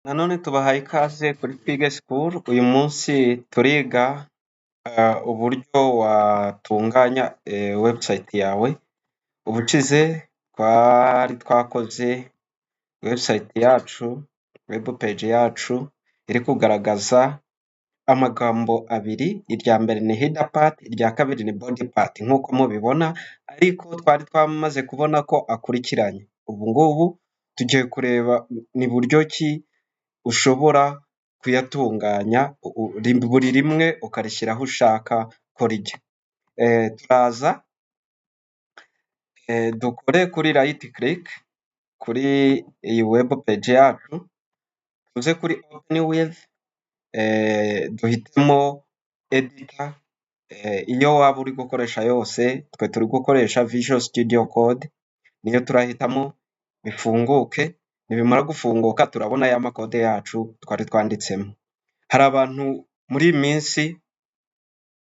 Nanone tubahaye ikaze kuri Twige School. Uyu munsi turiga uburyo watunganya website yawe. Ubushize twari twakoze website yacu, web page yacu iri kugaragaza amagambo abiri, irya mbere ni header part, irya kabiri ni body part nk'uko mubibona, ariko twari twamaze kubona ko akurikiranye. Ubu ngubu tugiye kureba ni buryo ki ushobora kuyatunganya buri rimwe ukarishyira aho ushaka ko rijya. Turaza dukore kuri right click kuri iyi web page yacu, tuze kuri open with, duhitemo editor. Iyo waba uri gukoresha yose, twe turi gukoresha Visual Studio Code, niyo turahitamo bifunguke. Nibimara gufunguka turabona ya makode yacu twari twanditsemo. Hari abantu muri iyi minsi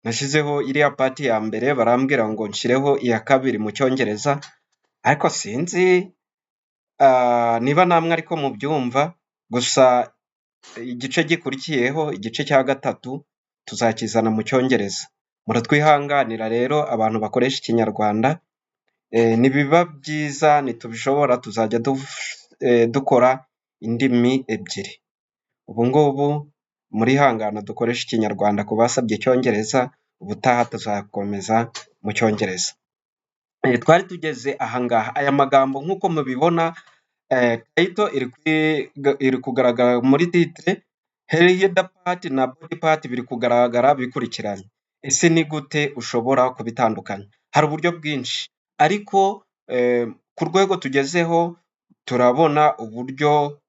nashizeho iriya pati ya mbere barambwira ngo nshyireho iya kabiri mu cyongereza, ariko sinzi niba namwe ariko mubyumva. Gusa igice gikurikiyeho, igice cya gatatu, tuzakizana mu cyongereza. Muratwihanganira rero abantu bakoresha ikinyarwanda. Nibiba byiza nitubishobora tuzajya dukora indimi ebyiri. Ubu ngubu muri hangana dukoresha ikinyarwanda ku basabye icyongereza, ubutaha tuzakomeza mu cyongereza. Twari tugeze ahangaha, aya magambo nk'uko mubibona, title iri kugaragara muri titre, header part na body part biri kugaragara bikurikiranye. Ese ni gute ushobora kubitandukanya? Hari uburyo bwinshi, ariko ku rwego tugezeho turabona uburyo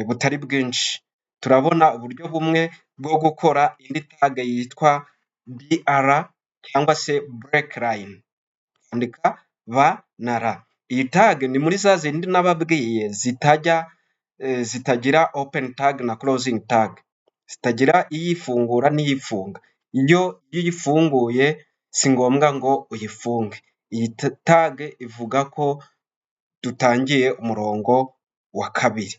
butari bwinshi. Turabona uburyo bumwe bwo gukora indi tag yitwa BR cyangwa se break line, andika ba na ra. Iyi tag ni muri za zindi nababwiye zitagira open tag na closing tag, zitagira iyifungura n'iyifunga. Iyo uyifunguye si ngombwa ngo uyifunge. Iyi tag ivuga ko dutangiye umurongo wa kabiri.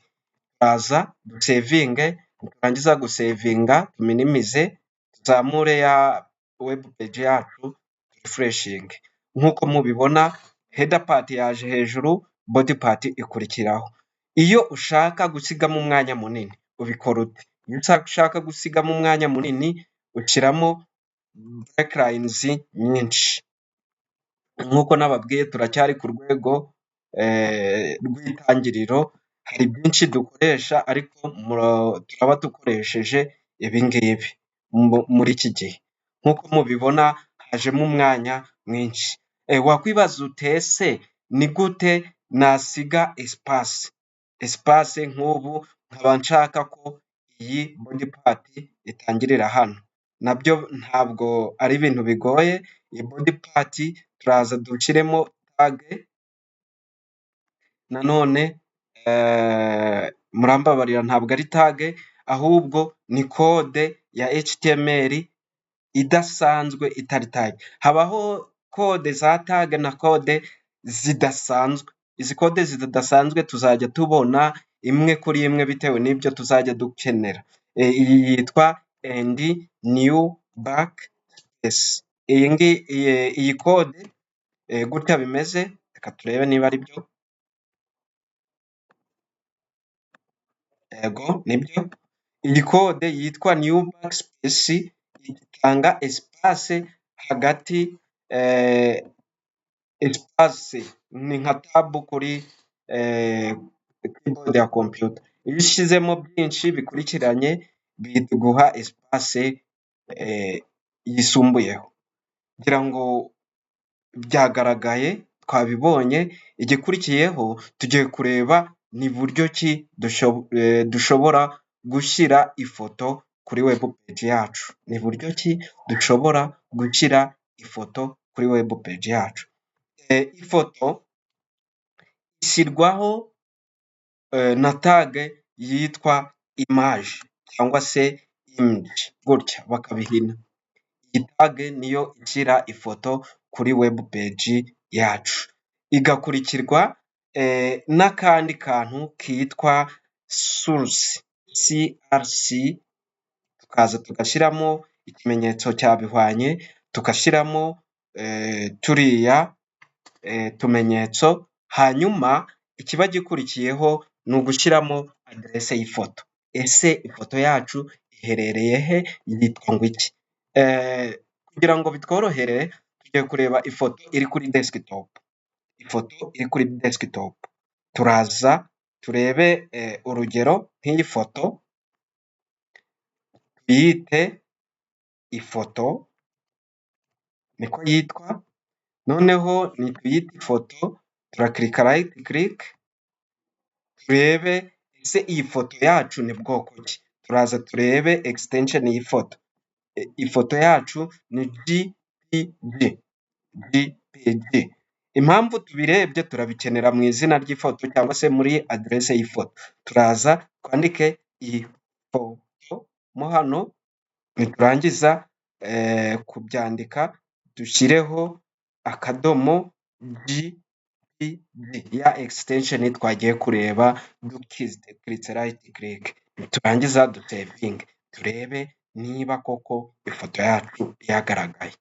Turaza dusevinge, turangiza gusevinga tuminimize, tuzamure ya web page yacu, refreshing. Nk'uko mubibona, header part yaje hejuru, body part ikurikiraho. Iyo ushaka gusigamo umwanya munini ubikora ute? Iyo ushaka gusigamo umwanya munini ushyiramo break lines nyinshi. Nk'uko nababwiye turacyari ku rwego rw'itangiriro, hari byinshi dukoresha, ariko turaba dukoresheje ibi ngibi muri iki gihe. Nk'uko mubibona hajemo umwanya mwinshi. Wakwibaza utese ni gute nasiga espace nk'ubu nkaba nshaka ko iyi body part itangirira hano? Nabyo ntabwo ari ibintu bigoye. Iyi body part turaza dushyiremo tag. Nanone murambabarira, ntabwo ari tag, ahubwo ni code ya HTML idasanzwe, itari tag. Habaho code za tag na code zidasanzwe. Izi code zidasanzwe tuzajya tubona imwe kuri imwe bitewe n'ibyo tuzajya dukenera. Iyi yitwa and new backspace. Iyi code gutya bimeze, reka turebe niba ari byo. Yego nibyo. Iyi code yitwa new backspace, itanga espace hagati, espace ni nka tab kuri keyboard ya computer. Iyo ushyizemo byinshi bikurikiranye biguha espace yisumbuyeho. Ngira ngo byagaragaye, twabibonye. Igikurikiyeho tugiye kureba ni buryo ki dushobora gushyira ifoto kuri web page yacu. Ni buryo ki dushobora gushyira ifoto kuri web page yacu. Ifoto ishyirwaho na tag yitwa image cyangwa se image, gutya bakabihina. Iyi tag niyo ishyira ifoto kuri web page yacu, igakurikirwa n'akandi kantu kitwa source. CRC, tukaza tugashyiramo ikimenyetso cya bihwanye, tugashyiramo turiya tumenyetso, hanyuma ikiba gikurikiyeho ni ugushyiramo aderese y'ifoto. Ese ifoto yacu iherereye he, yitwa ngo iki? Kugira ngo bitworohere tugiye kureba ifoto iri kuri desktop. Ifoto iri kuri desktop, turaza turebe urugero nk'iyi foto tuyite ifoto, niko yitwa. Noneho nituyite ifoto turakirika right click turebe ese iyi foto yacu ni bwoko ki. Turaza turebe extension y'ifoto. Ifoto yacu ni JPG. Impamvu tubirebye turabikenera mu izina ry'ifoto cyangwa se muri aderese y'ifoto. Turaza twandike iyi foto mo hano, niturangiza kubyandika dushyireho akadomo JPG, ya extension twagiye kureba dukiritse right click. Turangiza dusevinge turebe niba koko ifoto yacu yagaragaye.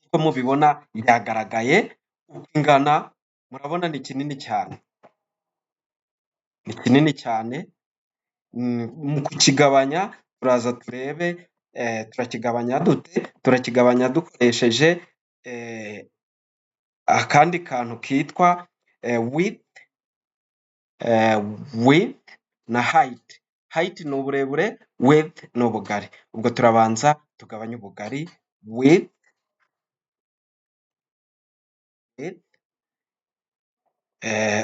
Uko mubibona yagaragaye, uko ingana murabona ni kinini cyane, ni kinini cyane. Mu kukigabanya turaza turebe turakigabanya dute, turakigabanya dukoresheje akandi kantu kitwa width na height. Height ni uburebure, width ni ubugari. Ubwo turabanza tugabanya ubugari, width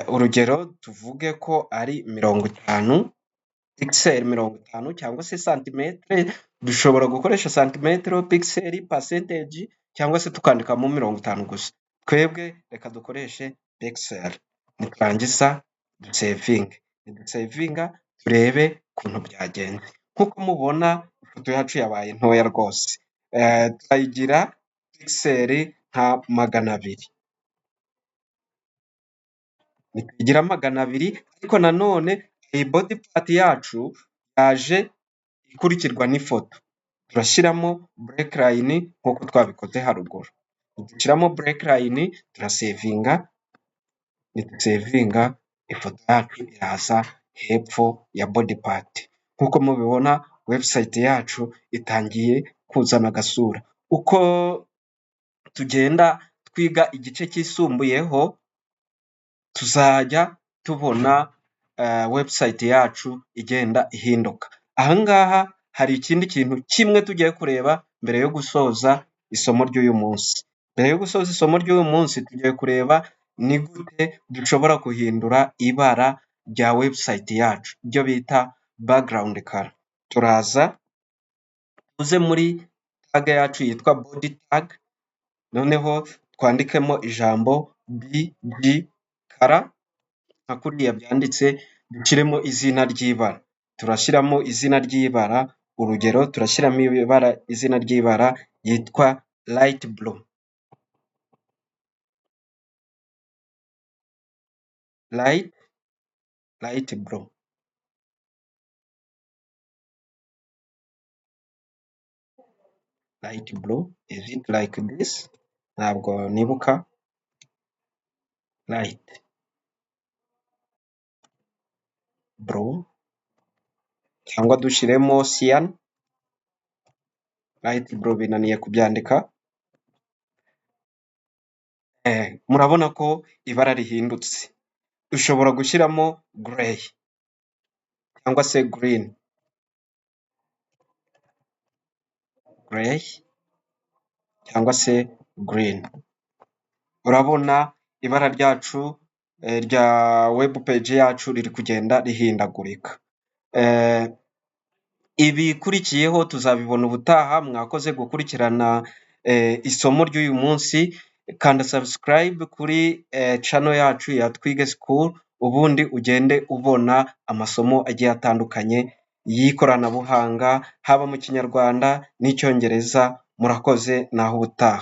urugero tuvuge ko ari 50 pixel 50 cyangwa se santimetre. Dushobora gukoresha santimetero, pixel, percentage cyangwa se tukandikamo 50 gusa. Twebwe reka dukoreshe pixel. Niturangiza dusevinga turebe ukuntu byagenze. Nk'uko mubona ifoto yacu yabaye ntoya rwose. Turayigira pixel nka 200. Nitugira 200, ariko nanone iyi body part yacu yaje ikurikirwa n'ifoto. Turashyiramo break line nk'uko twabikoze haruguru. Dushyiramo break line, turasevinga, nitusevinga ifoto yacu iraza hepfo ya body part. Nk'uko mubibona website yacu itangiye kuzana agasura. Uko tugenda twiga igice cyisumbuyeho tuzajya tubona website yacu igenda ihinduka. Ahangaha hari ikindi kintu kimwe tugiye kureba mbere yo gusoza isomo ry'uyu munsi. Mbere yo gusoza isomo ry'uyu munsi tugiye kureba ni gute dushobora guhindura ibara rya website yacu, ibyo bita background color. Turaza tuze muri tag yacu yitwa body tag, noneho twandikemo ijambo bg color nka kuriya byanditse, dushyiremo izina ry'ibara. Turashyiramo izina ry'ibara, urugero turashyiramo izina ry'ibara yitwa light blue. Light blue. Light blue, is it like this? Ntabwo nibuka. Light blue cyangwa dushyiremo cyan. Light blue binaniye kubyandika. Murabona ko ibara rihindutse. Ushobora gushyiramo gray cyangwa se green. Gray cyangwa se green. Urabona ibara ryacu rya web page yacu riri kugenda rihindagurika. Ibikurikiyeho tuzabibona ubutaha. Mwakoze gukurikirana isomo ry'uyu munsi. Kanda subscribe kuri channel yacu ya Twige School, ubundi ugende ubona amasomo agiye atandukanye y'ikoranabuhanga, haba mu Kinyarwanda n'Icyongereza. Murakoze, naho ubutaha.